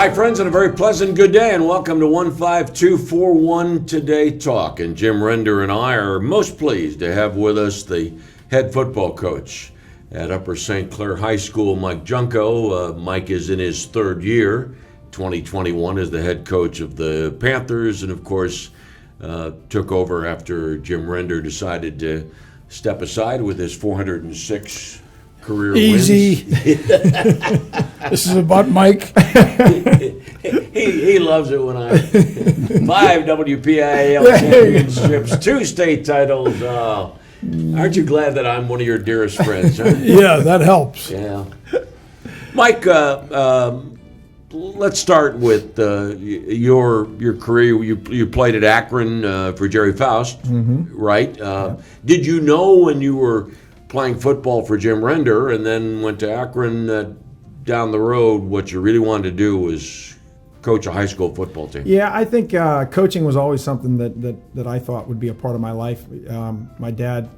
Hi, friends, and a very pleasant good day, and welcome to 15241 Today Talk. And Jim Render and I are most pleased to have with us the head football coach at Upper St. Clair High School, Mike Junko. Mike is in his third year, 2021, as the head coach of the Panthers, and of course took over after Jim Render decided to step aside with his 406 career Easy. wins. This is about Mike. He loves it when I 5 WPIAL championships, 2 state titles. Aren't you glad that I'm one of your dearest friends? Huh? Yeah, that helps. Yeah, Mike. Let's start with your career. You played at Akron for Jerry Faust, right? Did you know when you were playing football for Jim Render and then went to Akron down the road, what you really wanted to do was coach a high school football team? Yeah, I think coaching was always something that I thought would be a part of my life. My dad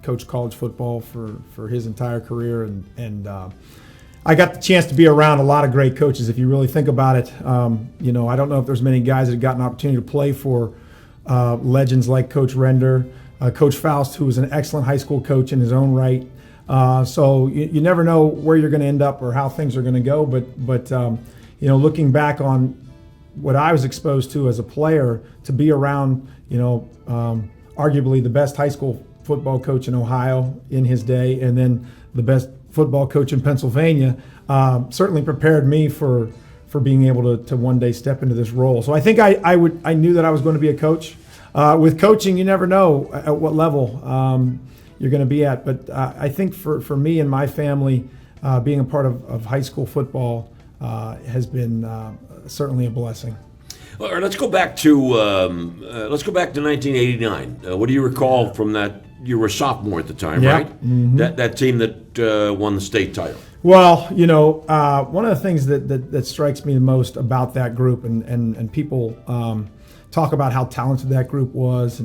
coached college football for his entire career, and I got the chance to be around a lot of great coaches. If you really think about it, I don't know if there's many guys that have gotten an opportunity to play for legends like Coach Render, Coach Faust, who was an excellent high school coach in his own right. So you never know where you're going to end up or how things are going to go. But looking back on what I was exposed to as a player, to be around, arguably the best high school football coach in Ohio in his day, and then the best football coach in Pennsylvania, certainly prepared me for being able to one day step into this role. So I think I knew that I was going to be a coach. With coaching, you never know at what level you're going to be at. But I think for me and my family, being a part of high school football has been certainly a blessing. All right, let's go back to 1989. What do you recall from that? You were a sophomore at the time, Yeah. right? Mm-hmm. That team that won the state title. Well, one of the things that strikes me the most about that group, and people talk about how talented that group was,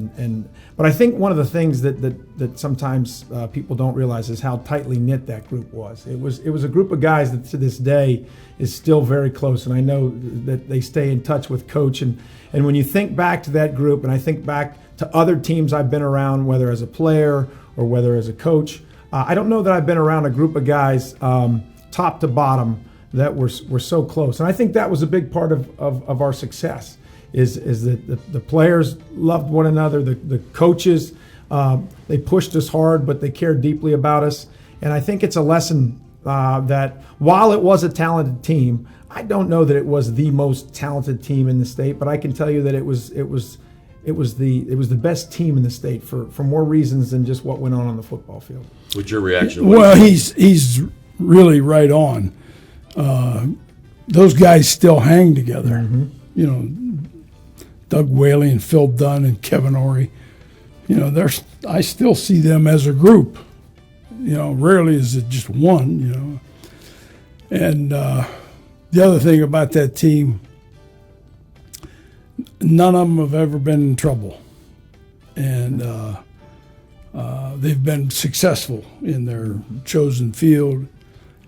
but I think one of the things that sometimes people don't realize is how tightly knit that group was. It was a group of guys that to this day is still very close, and I know that they stay in touch with Coach. And when you think back to that group, and I think back to other teams I've been around, whether as a player or whether as a coach, I don't know that I've been around a group of guys top to bottom that were so close. And I think that was a big part of our success. Is that the players loved one another, the coaches, they pushed us hard, but they cared deeply about us. And I think it's a lesson that while it was a talented team, I don't know that it was the most talented team in the state, but I can tell you that it was the best team in the state for more reasons than just what went on the football field. What's your reaction? Well, he's really right on. Those guys still hang together. Mm-hmm. Doug Whaley and Phil Dunn and Kevin Ory, I still see them as a group. Rarely is it just one. And the other thing about that team, none of them have ever been in trouble, and they've been successful in their chosen field.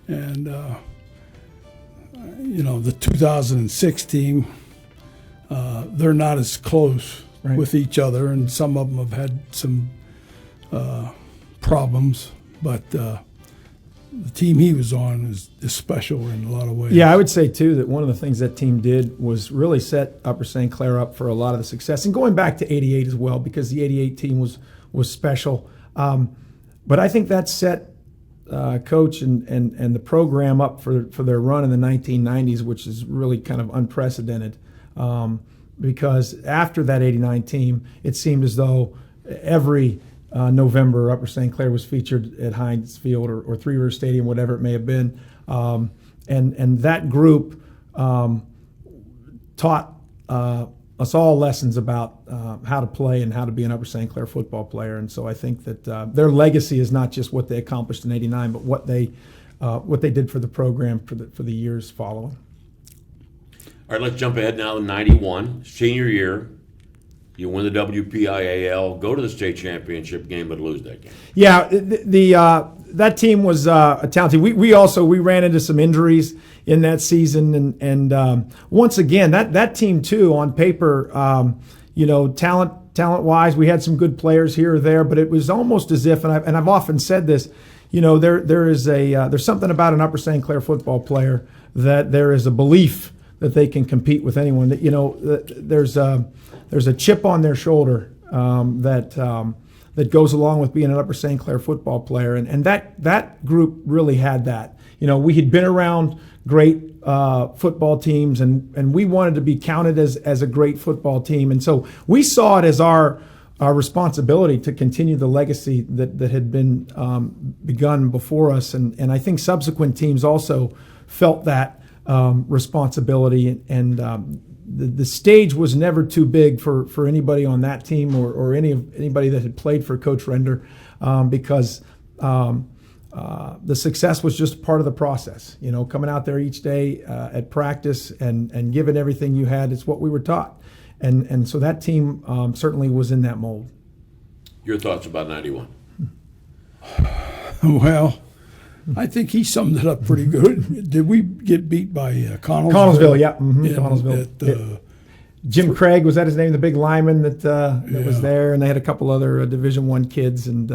And the 2006 team. They're not as close with each other, and some of them have had some problems, but the team he was on is special in a lot of ways. Yeah, I would say, too, that one of the things that team did was really set Upper St. Clair up for a lot of the success, and going back to 88 as well, because the 88 team was special. But I think that set Coach and the program up for their run in the 1990s, which is really kind of unprecedented. Because after that 89 team, it seemed as though every November Upper St. Clair was featured at Heinz Field or Three River Stadium, whatever it may have been. And that group taught us all lessons about how to play and how to be an Upper St. Clair football player. And so I think that their legacy is not just what they accomplished in '89, but what they did for the program for the years following. All right, let's jump ahead now to '91, senior year. You win the WPIAL, go to the state championship game, but lose that game. Yeah, the that team was a talented. We also ran into some injuries in that season, and once again that team too on paper, talent wise, we had some good players here or there, but it was almost as if, and I've often said this, there's something about an Upper St. Clair football player that there is a belief that they can compete with anyone. That there's a chip on their shoulder that goes along with being an Upper St. Clair football player, and that group really had that. We had been around great football teams, and we wanted to be counted as a great football team, and so we saw it as our responsibility to continue the legacy that had been begun before us, and I think subsequent teams also felt that responsibility, and the stage was never too big for anybody on that team or anybody that had played for Coach Render, because the success was just part of the process. Coming out there each day at practice and giving everything you had is what we were taught, and so that team certainly was in that mold. Your thoughts about 91? Well, I think he summed it up pretty good. Did we get beat by Connellsville? Connellsville, yeah. Connellsville. Jim Craig, was that his name? The big lineman that was there, and they had a couple other Division I kids, and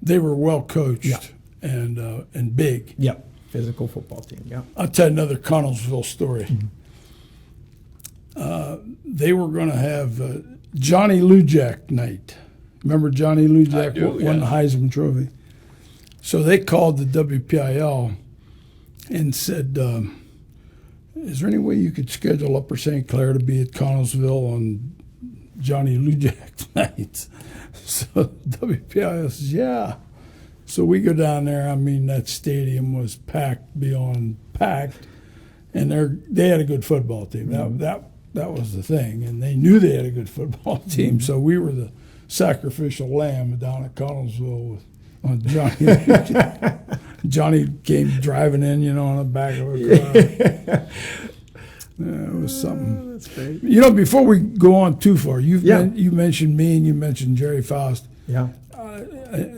they were well coached and big. Yep, physical football team. Yeah. I'll tell you another Connellsville story. They were going to have Johnny Lujak night. Remember Johnny Lujak won the Heisman Trophy? So they called the WPIL and said, is there any way you could schedule Upper St. Clair to be at Connellsville on Johnny Lujak's night? So WPIL says, yeah. So we go down there. I mean, that stadium was packed beyond packed, and they had a good football team. That was the thing, and they knew they had a good football team. So we were the sacrificial lamb down at Connellsville on Johnny. Johnny came driving in, on the back of a car. It was something. That's great. Before we go on too far, you mentioned me and you mentioned Jerry Faust. Yeah.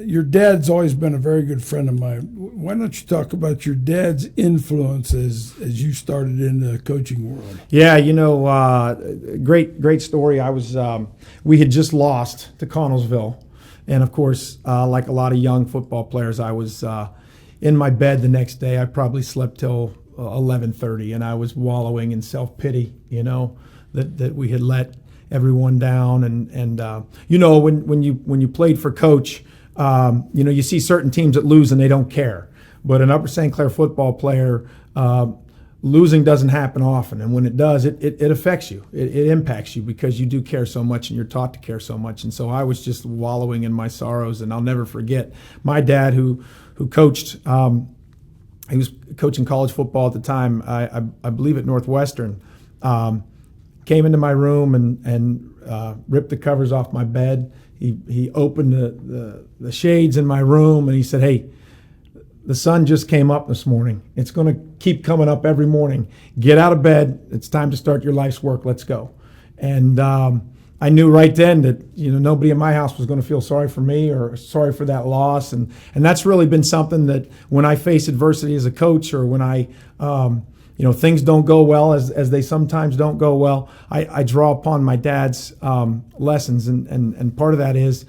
Your dad's always been a very good friend of mine. Why don't you talk about your dad's influence as you started in the coaching world? Yeah, great story. We had just lost to Connellsville. And of course, like a lot of young football players, I was in my bed the next day. I probably slept till 11:30, and I was wallowing in self-pity, that we had let everyone down. And when you played for Coach, you see certain teams that lose and they don't care. But an Upper St. Clair football player, losing doesn't happen often, and when it does, it affects you. It impacts you because you do care so much, and you're taught to care so much. And so I was just wallowing in my sorrows, and I'll never forget my dad, who coached. He was coaching college football at the time. I believe at Northwestern. Came into my room and ripped the covers off my bed. He opened the shades in my room, and he said, "Hey, the sun just came up this morning. It's going to keep coming up every morning. Get out of bed. It's time to start your life's work. Let's go." And I knew right then that nobody in my house was going to feel sorry for me or sorry for that loss. And that's really been something that when I face adversity as a coach, or when I things don't go well, as they sometimes don't go well, I draw upon my dad's lessons. And part of that is,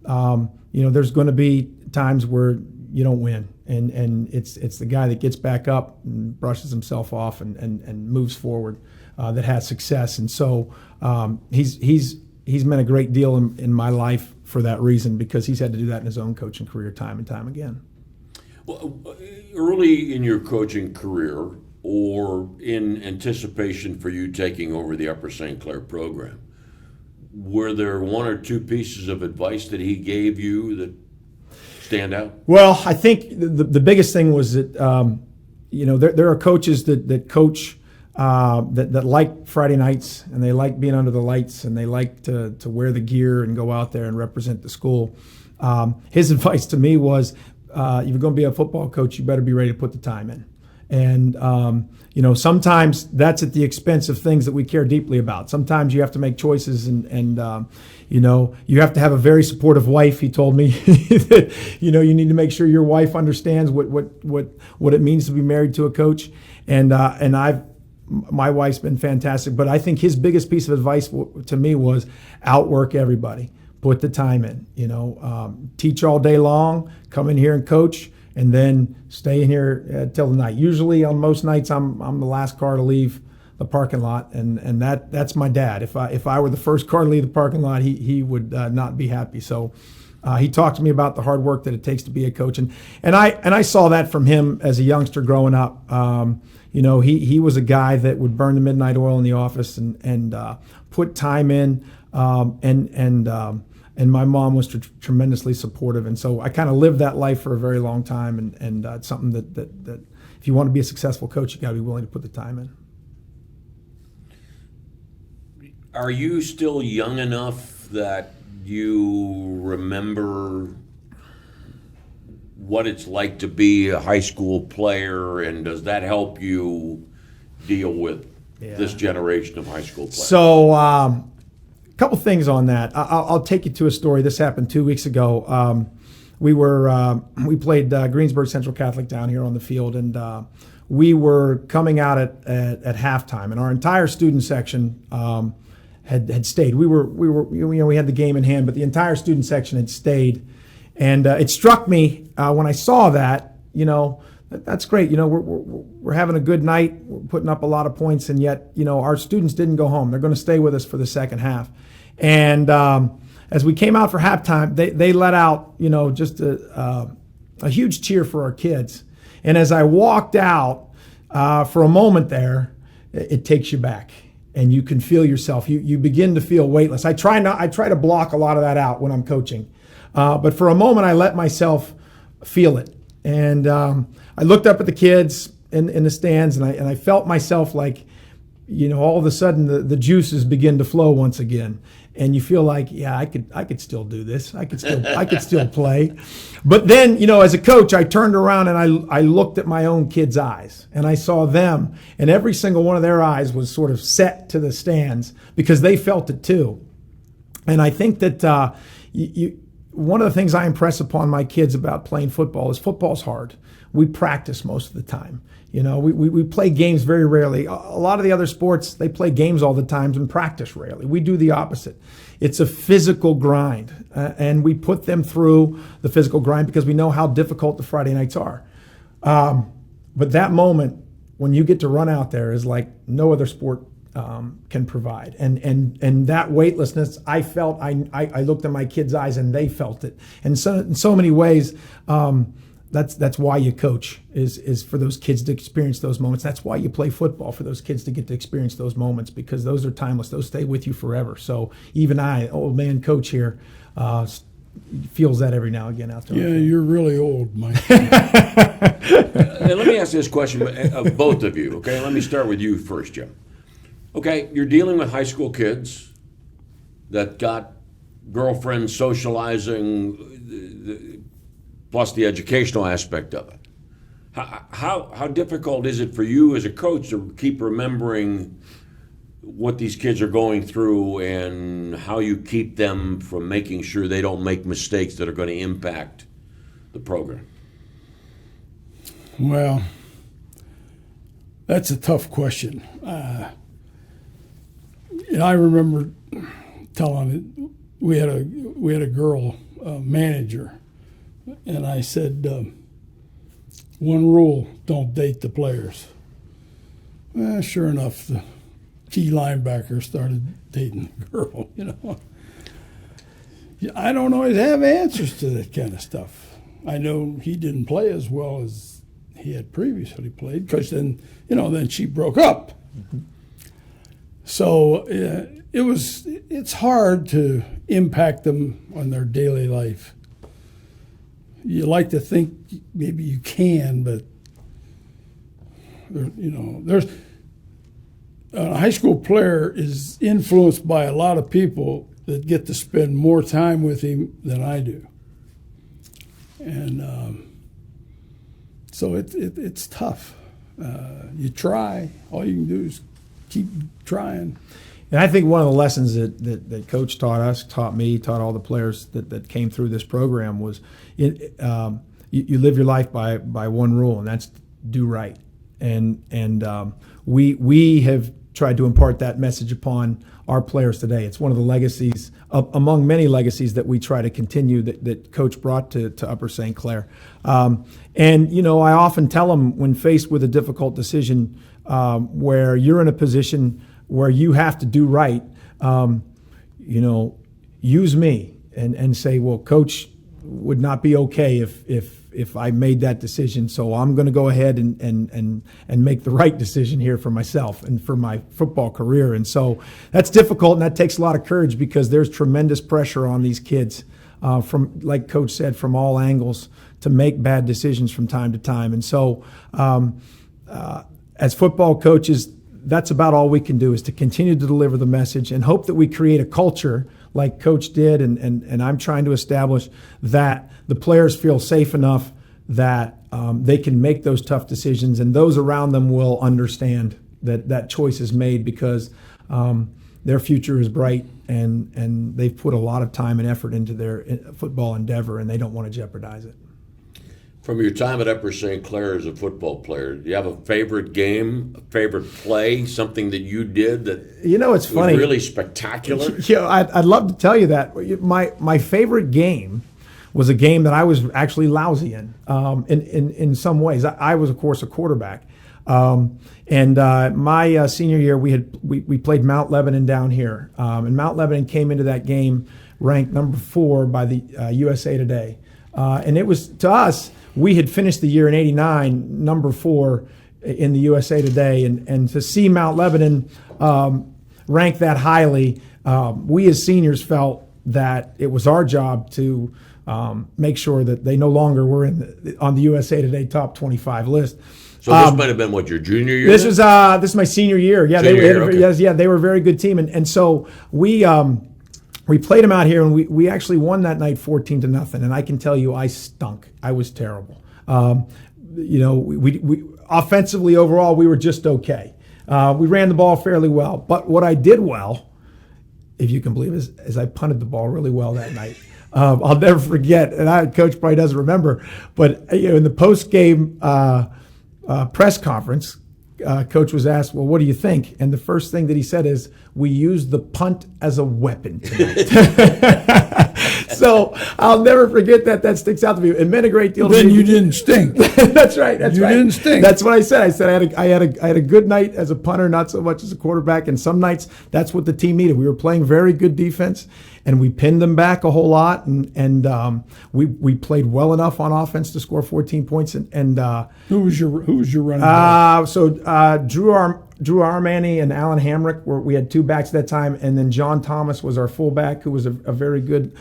there's going to be times where you don't win. And it's the guy that gets back up and brushes himself off and moves forward that has success. And so he's meant a great deal in my life for that reason, because he's had to do that in his own coaching career time and time again. Well, early in your coaching career, or in anticipation for you taking over the Upper St. Clair program, were there one or two pieces of advice that he gave you that stand out? Well, I think the biggest thing was that there are coaches that coach that like Friday nights, and they like being under the lights, and they like to wear the gear and go out there and represent the school. His advice to me was, if you're going to be a football coach, you better be ready to put the time in. And sometimes that's at the expense of things that we care deeply about. Sometimes you have to make choices, and you have to have a very supportive wife. He told me that you need to make sure your wife understands what it means to be married to a coach. And my wife's been fantastic, but I think his biggest piece of advice to me was outwork everybody. Put the time in. Teach all day long. Come in here and coach. And then stay in here till the night. Usually, on most nights, I'm the last car to leave the parking lot, and that's my dad. If I were the first car to leave the parking lot, he would not be happy. So he talked to me about the hard work that it takes to be a coach, and I saw that from him as a youngster growing up. He was a guy that would burn the midnight oil in the office and put time in, and my mom was tremendously supportive, and so I kind of lived that life for a very long time, and it's something that if you want to be a successful coach, you got to be willing to put the time in. Are you still young enough that you remember what it's like to be a high school player, and does that help you deal with this generation of high school players? So, couple things on that. I'll take you to a story. This happened 2 weeks ago. We played Greensburg Central Catholic down here on the field, and we were coming out at halftime, and our entire student section had stayed. We had the game in hand, but the entire student section had stayed, and it struck me when I saw that. That's great. We're having a good night. We're putting up a lot of points, and yet, our students didn't go home. They're going to stay with us for the second half. And as we came out for halftime, they let out, just a huge cheer for our kids. And as I walked out for a moment there, it takes you back, and you can feel yourself. You begin to feel weightless. I try to block a lot of that out when I'm coaching, but for a moment, I let myself feel it. And I looked up at the kids in the stands, and I felt myself like, all of a sudden the juices begin to flow once again, and you feel like, yeah, I could still do this. I could still play. But then, as a coach, I turned around and I looked at my own kids' eyes, and I saw them, and every single one of their eyes was sort of set to the stands because they felt it too. And I think that one of the things I impress upon my kids about playing football is football's hard. We practice most of the time. We play games very rarely. A lot of the other sports, they play games all the time and practice rarely. We do the opposite. It's a physical grind, and we put them through the physical grind because we know how difficult the Friday nights are. But that moment when you get to run out there is like no other sport can provide, and that weightlessness I felt. I looked at my kids' eyes and they felt it, and so in so many ways, that's why you coach is for those kids to experience those moments. That's why you play football, for those kids to get to experience those moments, because those are timeless. Those stay with you forever. So even I, old man coach here, feels that every now and again out there. Yeah, you're really old, Mike. Let me ask this question of both of you. Okay, let me start with you first, Jim. Okay, you're dealing with high school kids that got girlfriends, socializing, plus the educational aspect of it. How difficult is it for you as a coach to keep remembering what these kids are going through and how you keep them from making sure they don't make mistakes that are going to impact the program? Well, that's a tough question. I remember telling we had a girl manager, and I said, one rule: don't date the players. Well, sure enough, the key linebacker started dating the girl. I don't always have answers to that kind of stuff. I know he didn't play as well as he had previously played, because then she broke up. Mm-hmm. So it's hard to impact them on their daily life. You like to think maybe you can, but there's a high school player is influenced by a lot of people that get to spend more time with him than I do, and so it's tough. You try. All you can do is keep trying. And I think one of the lessons that Coach taught us, taught me, taught all the players that came through this program was you live your life by one rule, and that's do right. And we have tried to impart that message upon our players today. It's one of the legacies, among many legacies that we try to continue that Coach brought to Upper St. Clair. And, I often tell them when faced with a difficult decision where you're in a position where you have to do right, use me and say, well, Coach would not be okay if I made that decision. So I'm going to go ahead and make the right decision here for myself and for my football career. And so that's difficult, and that takes a lot of courage because there's tremendous pressure on these kids from, like Coach said, from all angles to make bad decisions from time to time. And so as football coaches, that's about all we can do is to continue to deliver the message and hope that we create a culture like Coach did, and I'm trying to establish that the players feel safe enough that they can make those tough decisions, and those around them will understand that choice is made because their future is bright, and they've put a lot of time and effort into their football endeavor, and they don't want to jeopardize it. From your time at Upper St. Clair as a football player, do you have a favorite game, a favorite play, something that you did that it's funny, was really spectacular? I'd love to tell you that. My favorite game was a game that I was actually lousy in some ways. I was, of course, a quarterback. And my senior year, we played Mount Lebanon down here. And Mount Lebanon came into that game ranked number 4 by the USA Today. And it was, to us, we had finished the year in '89, number 4 in the USA Today, and to see Mount Lebanon ranked that highly, we as seniors felt that it was our job to make sure that they no longer were on the USA Today top 25 list. So this might have been what, your junior year? This is my senior year. Yeah, they were a very good team, and so we played them out here, and we actually won that night 14-0. And I can tell you, I stunk. I was terrible. We offensively overall, we were just okay. We ran the ball fairly well, but what I did well, if you can believe it, is I punted the ball really well that night. I'll never forget, and Coach probably doesn't remember, but in the post-game press conference, Coach was asked, well, what do you think? And the first thing that he said is, we used the punt as a weapon tonight. So I'll never forget that. That sticks out to me. It meant a great deal to me. Then you didn't stink. That's right. You didn't stink. That's what I said. I said I had a good night as a punter, not so much as a quarterback. And some nights, that's what the team needed. We were playing very good defense, and we pinned them back a whole lot. And we played well enough on offense to score 14 points. Who was your running back? Drew Armani and Alan Hamrick we had 2 backs at that time, and then John Thomas was our fullback, who was a very good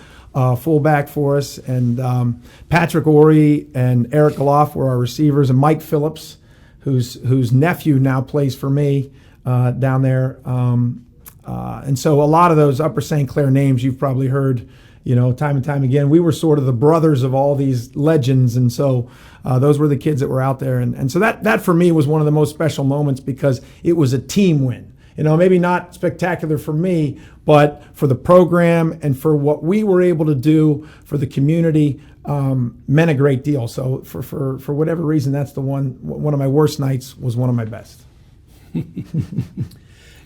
fullback for us, and Patrick Orey and Eric Galoff were our receivers, and Mike Phillips, whose nephew now plays for me down there, and so a lot of those Upper St. Clair names you've probably heard, time and time again. We were sort of the brothers of all these legends, and so those were the kids that were out there. And so that for me was one of the most special moments because it was a team win. Maybe not spectacular for me, but for the program and for what we were able to do for the community meant a great deal. So for whatever reason, that's the one of my worst nights was one of my best.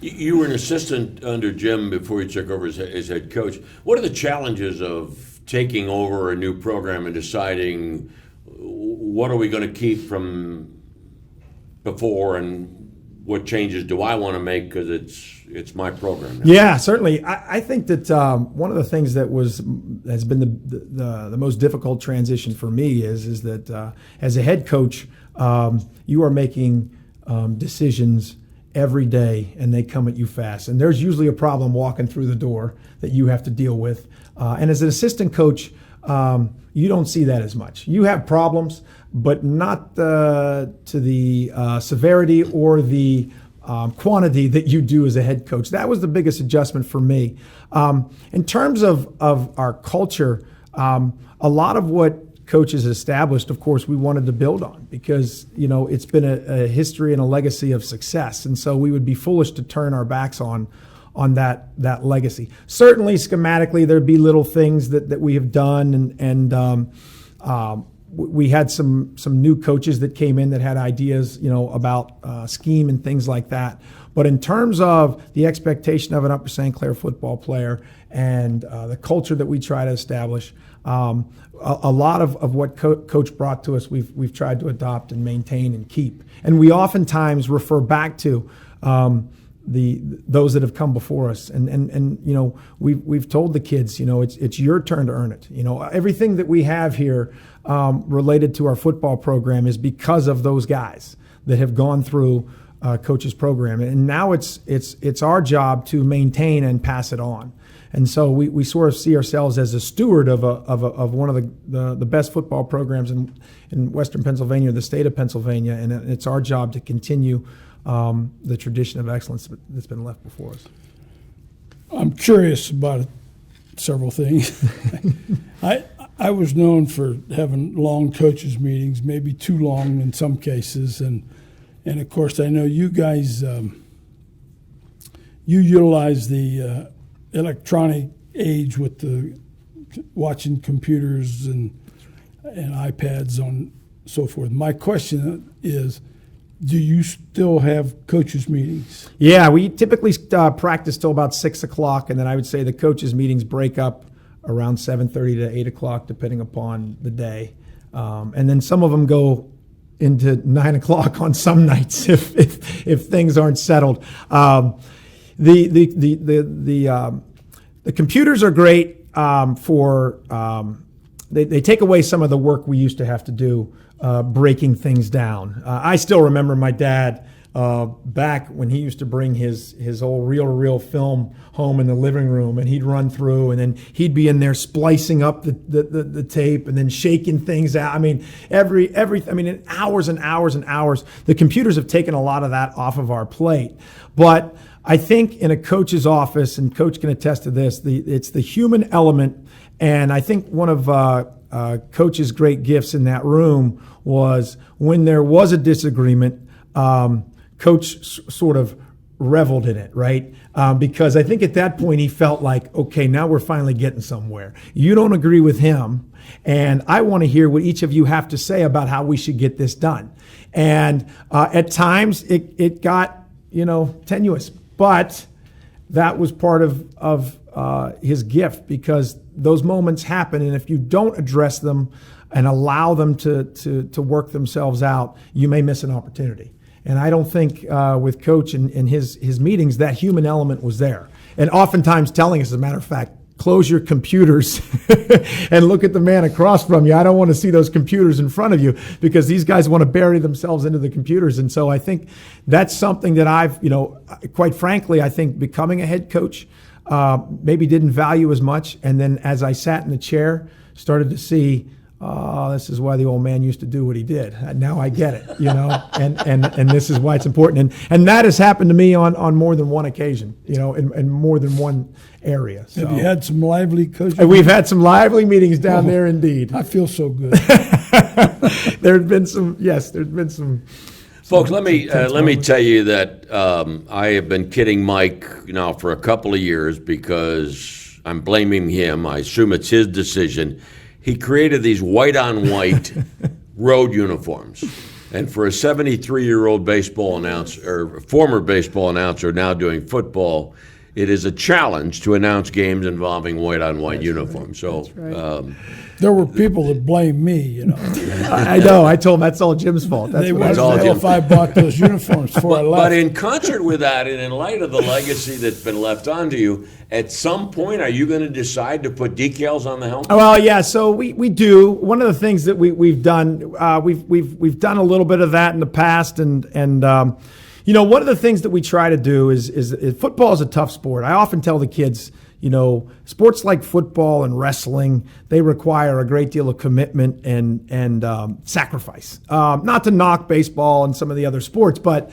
You were an assistant under Jim before you took over as head coach. What are the challenges of taking over a new program and deciding what are we going to keep from before and what changes do I want to make because it's my program now? Yeah, certainly. I think that one of the things that has been the most difficult transition for me is that as a head coach, you are making decisions every day, and they come at you fast. And there's usually a problem walking through the door that you have to deal with. And as an assistant coach, you don't see that as much. You have problems, but not to the severity or the quantity that you do as a head coach. That was the biggest adjustment for me. In terms of our culture, a lot of what coaches established, of course, we wanted to build on because, it's been a history and a legacy of success. And so we would be foolish to turn our backs on that legacy. Certainly, schematically, there'd be little things that we have done, and we had some new coaches that came in that had ideas, about scheme and things like that. But in terms of the expectation of an Upper St. Clair football player and the culture that we try to establish, a lot of what Coach brought to us, we've tried to adopt and maintain and keep. And we oftentimes refer back to those that have come before us, and we've told the kids, it's your turn to earn it. Everything that we have here related to our football program is because of those guys that have gone through Coach's program, and now it's our job to maintain and pass it on. And so we sort of see ourselves as a steward of one of the best football programs in Western Pennsylvania, the state of Pennsylvania, and it's our job to continue the tradition of excellence that's been left before us. I'm curious about several things. I was known for having long coaches meetings, maybe too long in some cases, and of course I know you guys you utilize the electronic age with the watching computers and iPads on so forth. My question is, do you still have coaches meetings? Yeah, we typically practice till about 6 o'clock, and then I would say the coaches meetings break up around 7:30 to 8 o'clock, depending upon the day. And then some of them go into 9 o'clock on some nights if things aren't settled. The computers are great for they take away some of the work we used to have to do breaking things down. I still remember my dad back when he used to bring his old reel-to-reel film home in the living room, and he'd run through, and then he'd be in there splicing up the tape and then shaking things out. I mean, hours and hours and hours. The computers have taken a lot of that off of our plate. But I think in a coach's office, and Coach can attest to this, it's the human element. And I think one of Coach's great gifts in that room was when there was a disagreement, Coach sort of reveled in it, right? Because I think at that point he felt like, okay, now we're finally getting somewhere. You don't agree with him, and I want to hear what each of you have to say about how we should get this done. And at times it got, tenuous, but that was part of his gift, because those moments happen, and if you don't address them and allow them to work themselves out, you may miss an opportunity. And I don't think with Coach and his meetings, that human element was there. And oftentimes telling us, as a matter of fact, close your computers and look at the man across from you. I don't want to see those computers in front of you, because these guys want to bury themselves into the computers. And so I think that's something that I've, quite frankly, I think becoming a head coach maybe didn't value as much. And then as I sat in the chair, started to see, this is why the old man used to do what he did. Now I get it, and this is why it's important. And that has happened to me on more than one occasion, in more than one area. So. Have you had some lively coaching? We've had some lively meetings down there, indeed. I feel so good. There's been some. Folks, let me tell you that I have been kidding Mike now for a couple of years, because I'm blaming him. I assume it's his decision. He created these white-on-white road uniforms. And for a 73-year-old baseball announcer, or former baseball announcer now doing football, it is a challenge to announce games involving white-on-white uniforms. Right. So there were people that blamed me, I know. I told them that's all Jim's fault. They wanted to know if I bought those uniforms before I left. But in concert with that, and in light of the legacy that's been left onto you, at some point, are you going to decide to put decals on the helmet? Well, yeah. So we do. One of the things that we've done, we've done a little bit of that in the past, and one of the things that we try to do is football is a tough sport. I often tell the kids, sports like football and wrestling, they require a great deal of commitment and sacrifice. Not to knock baseball and some of the other sports, but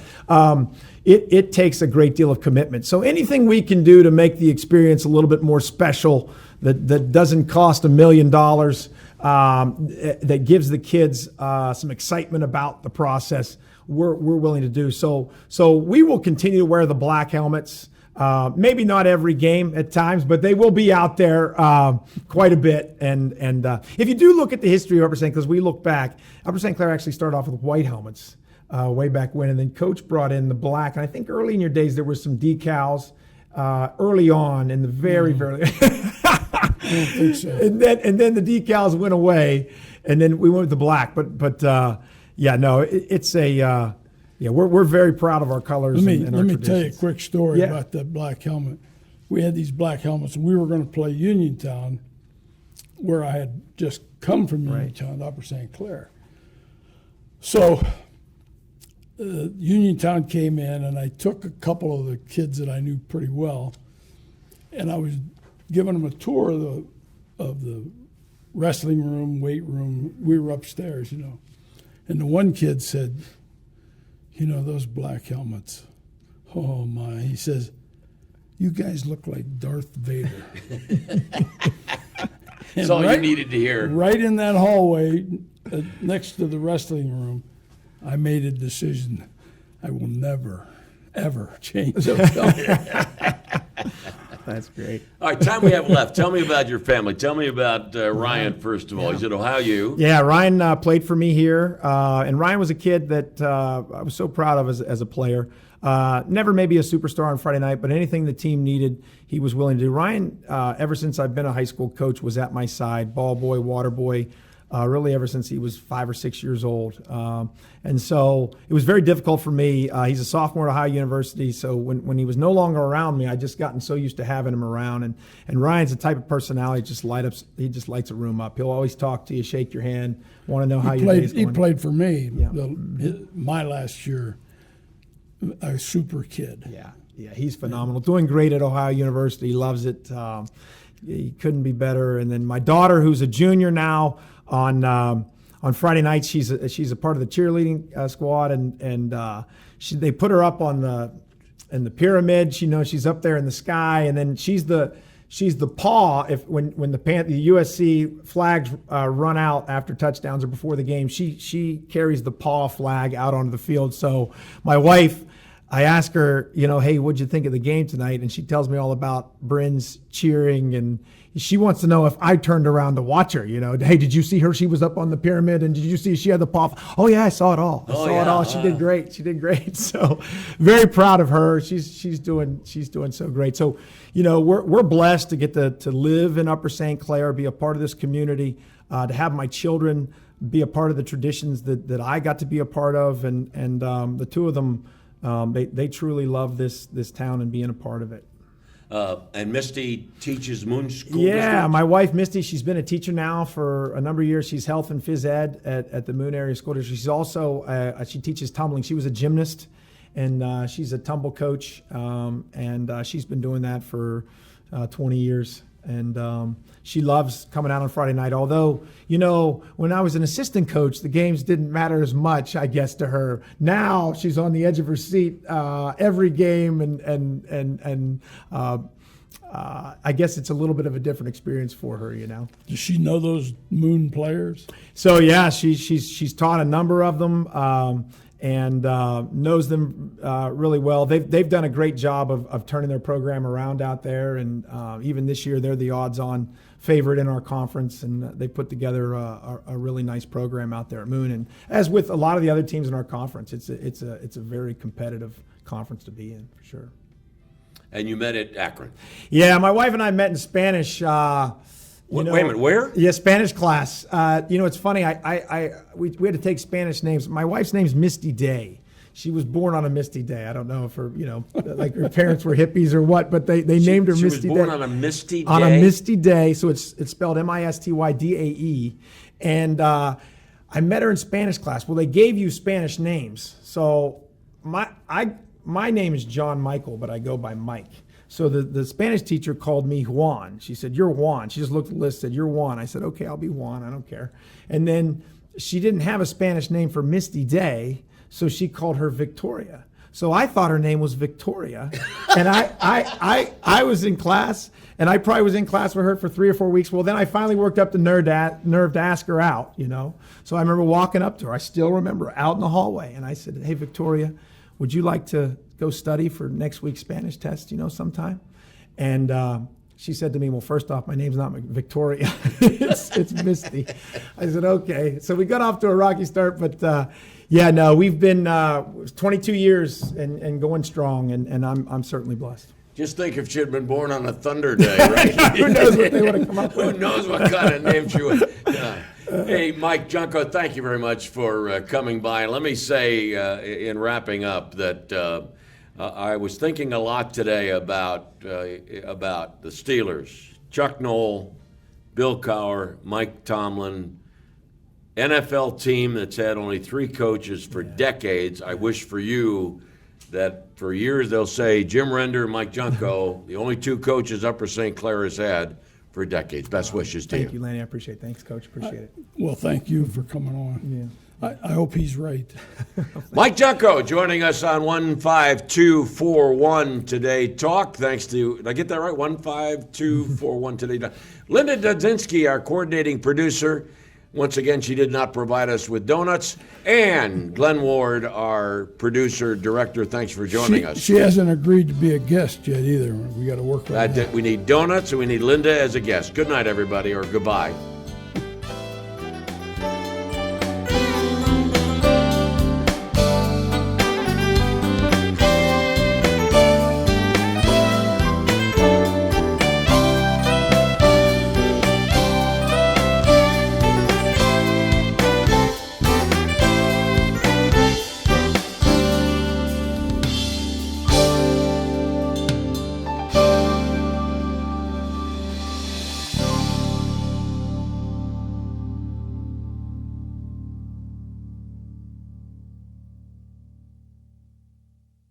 it takes a great deal of commitment. So anything we can do to make the experience a little bit more special, that doesn't cost $1 million, that gives the kids some excitement about the process, we're willing to do. So we will continue to wear the black helmets. Maybe not every game at times, but they will be out there quite a bit. And if you do look at the history of Upper St. Clair, because we look back, Upper St. Clair actually started off with white helmets way back when, and then Coach brought in the black. And I think early in your days there were some decals early on in the very I don't think so. and then the decals went away, and then we went with the black. But it's a we're very proud of our colors. Let and our me tell you a traditions. quick story Yeah. about that black helmet. We had these black helmets, and we were going to play Uniontown, where I had just come from Uniontown, to Upper St. Clair. So Uniontown came in, and I took a couple of the kids that I knew pretty well, and I was giving them a tour of the wrestling room, weight room. We were upstairs, and the one kid said, those black helmets, oh my, he says, you guys look like Darth Vader. That's all you needed to hear. Right in that hallway next to the wrestling room, I made a decision. I will never, ever change those helmets. That's great. All right, time we have left. Tell me about your family. Tell me about Ryan, first of all. He's at Ohio U. Yeah, Ryan played for me here, and Ryan was a kid that I was so proud of as a player. Never maybe a superstar on Friday night, but anything the team needed, he was willing to do. Ryan, ever since I've been a high school coach, was at my side, ball boy, water boy, really ever since he was 5 or 6 years old. And so it was very difficult for me. He's a sophomore at Ohio University, so when he was no longer around me, I just gotten so used to having him around. And Ryan's the type of personality he just lights a room up. He'll always talk to you, shake your hand, want to know how your day's going. He played for me Yeah. my last year, a super kid. Yeah, he's phenomenal. Doing great at Ohio University. He loves it. He couldn't be better. And then my daughter, who's a junior now, on Friday nights, she's a part of the cheerleading squad, and they put her up in the pyramid. She's up there in the sky, and then she's the paw. When the USC flags run out after touchdowns or before the game, she carries the paw flag out onto the field. So my wife, I ask her, hey, what'd you think of the game tonight? And she tells me all about Bryn's cheering, and she wants to know if I turned around to watch her. Hey, did you see her? She was up on the pyramid, and did you see she had the paw? Oh yeah, I saw it all. I saw it all. She did great. She did great. So very proud of her. She's doing so great. So we're blessed to get to live in Upper St. Clair, be a part of this community, to have my children be a part of the traditions that I got to be a part of, and the two of them. They truly love this town and being a part of it. And Misty teaches Moon School Yeah, District? my wife Misty, she's been a teacher now for a number of years. She's health and phys ed at the Moon Area School District. She's also, she teaches tumbling. She was a gymnast, and she's a tumble coach, and she's been doing that for 20 years. And she loves coming out on Friday night. Although, when I was an assistant coach, the games didn't matter as much, I guess, to her. Now she's on the edge of her seat every game, and I guess it's a little bit of a different experience for her. Does she know those Moon players? So yeah, she's taught a number of them. And knows them really well. They've done a great job of turning their program around out there, and even this year they're the odds-on favorite in our conference, and they put together a really nice program out there at Moon. And as with a lot of the other teams in our conference, it's a very competitive conference to be in for sure. And you met at Akron. Yeah, my wife and I met in Spanish. Wait a minute, where? Yeah, Spanish class. It's funny. We had to take Spanish names. My wife's name's Misty Day. She was born on a misty day. I don't know if like her parents were hippies or what, but they named her Misty Day. She was born on a misty day? On a misty day, so it's spelled Mistydae. And I met her in Spanish class. Well, they gave you Spanish names. So my name is John Michael, but I go by Mike. So the Spanish teacher called me Juan. She said, "You're Juan." She just looked at the list, said, "You're Juan." I said, "Okay, I'll be Juan. I don't care." And then she didn't have a Spanish name for Misty Day, so she called her Victoria. So I thought her name was Victoria, and I was in class, and I probably was in class with her for 3 or 4 weeks. Well, then I finally worked up the nerve to ask her out, you know. So I remember walking up to her. I still remember out in the hallway, and I said, "Hey, Victoria, would you like to go study for next week's Spanish test, you know, sometime?" And she said to me, "Well, first off, my name's not Victoria. it's Misty." I said, "Okay." So we got off to a rocky start, but yeah, no, we've been 22 years and going strong, and I'm certainly blessed. Just think if she had been born on a thunder day, right? Who knows what they would have come up with? Who knows what kind of name she would. Hey, Mike Junko, thank you very much for coming by. And let me say, in wrapping up, that I was thinking a lot today about the Steelers. Chuck Noll, Bill Cowher, Mike Tomlin, NFL team that's had only 3 coaches for decades. I wish for you that for years they'll say Jim Render, Mike Junko, the only 2 coaches Upper St. Clair has had for decades. Best wishes to you. Thank you, Lanny. I appreciate it. Thanks, Coach. Appreciate it. Well, thank you for coming on. Yeah. I hope he's right. Mike Junko joining us on 15241 Today Talk. Thanks to, did I get that right? 15241 Today Talk. Linda Dudzinski, our coordinating producer. Once again, she did not provide us with donuts. And Glenn Ward, our producer, director, thanks for joining us. She hasn't agreed to be a guest yet either. We got to work on that. We need donuts and we need Linda as a guest. Good night, everybody, or goodbye.